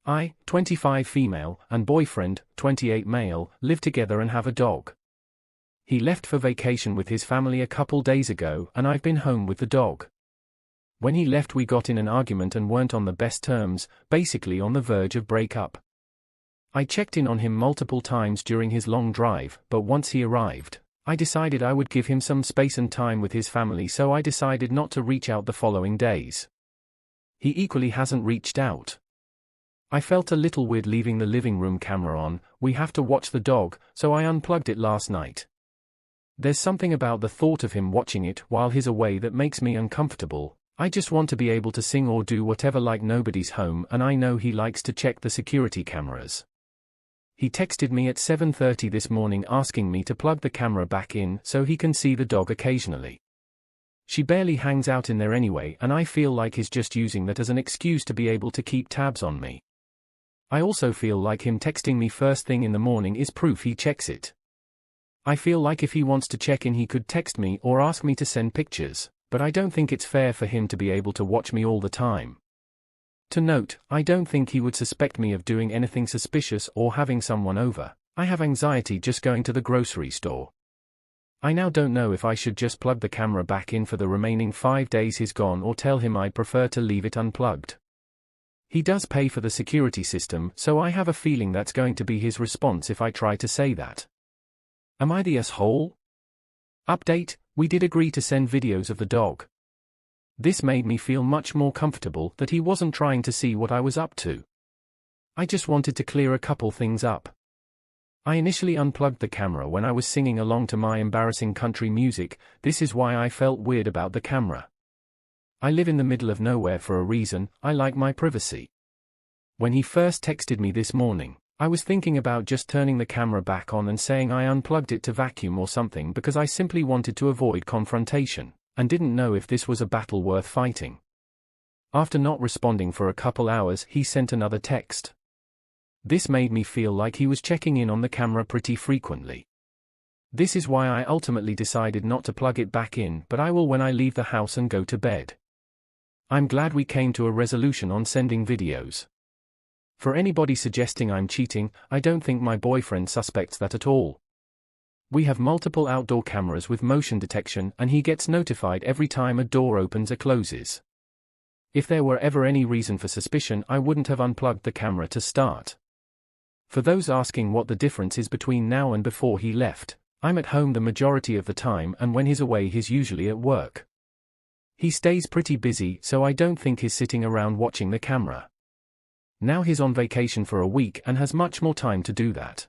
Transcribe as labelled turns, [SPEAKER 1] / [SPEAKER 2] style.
[SPEAKER 1] I, 25 female, and boyfriend, 28 male, live together and have a dog. He left for vacation with his family a couple days ago and I've been home with the dog. When he left we got in an argument and weren't on the best terms, basically on the verge of breakup. I checked in on him multiple times during his long drive, but once he arrived, I decided I would give him some space and time with his family, so I decided not to reach out the following days. He equally hasn't reached out. I felt a little weird leaving the living room camera on. We have to watch the dog, so I unplugged it last night. There's something about the thought of him watching it while he's away that makes me uncomfortable. I just want to be able to sing or do whatever like nobody's home, and I know he likes to check the security cameras. He texted me at 7:30 this morning asking me to plug the camera back in so he can see the dog occasionally. She barely hangs out in there anyway, and I feel like he's just using that as an excuse to be able to keep tabs on me. I also feel like him texting me first thing in the morning is proof he checks it. I feel like if he wants to check in he could text me or ask me to send pictures, but I don't think it's fair for him to be able to watch me all the time. To note, I don't think he would suspect me of doing anything suspicious or having someone over. I have anxiety just going to the grocery store. I now don't know if I should just plug the camera back in for the remaining 5 days he's gone or tell him I'd prefer to leave it unplugged. He does pay for the security system, so I have a feeling that's going to be his response if I try to say that. Am I the asshole? Update: we did agree to send videos of the dog. This made me feel much more comfortable that he wasn't trying to see what I was up to. I just wanted to clear a couple things up. I initially unplugged the camera when I was singing along to my embarrassing country music. This is why I felt weird about the camera. I live in the middle of nowhere for a reason. I like my privacy. When he first texted me this morning, I was thinking about just turning the camera back on and saying I unplugged it to vacuum or something because I simply wanted to avoid confrontation, and didn't know if this was a battle worth fighting. After not responding for a couple hours, he sent another text. This made me feel like he was checking in on the camera pretty frequently. This is why I ultimately decided not to plug it back in, but I will when I leave the house and go to bed. I'm glad we came to a resolution on sending videos. For anybody suggesting I'm cheating, I don't think my boyfriend suspects that at all. We have multiple outdoor cameras with motion detection and he gets notified every time a door opens or closes. If there were ever any reason for suspicion, I wouldn't have unplugged the camera to start. For those asking what the difference is between now and before he left, I'm at home the majority of the time, and when he's away he's usually at work. He stays pretty busy, so I don't think he's sitting around watching the camera. Now he's on vacation for a week and has much more time to do that.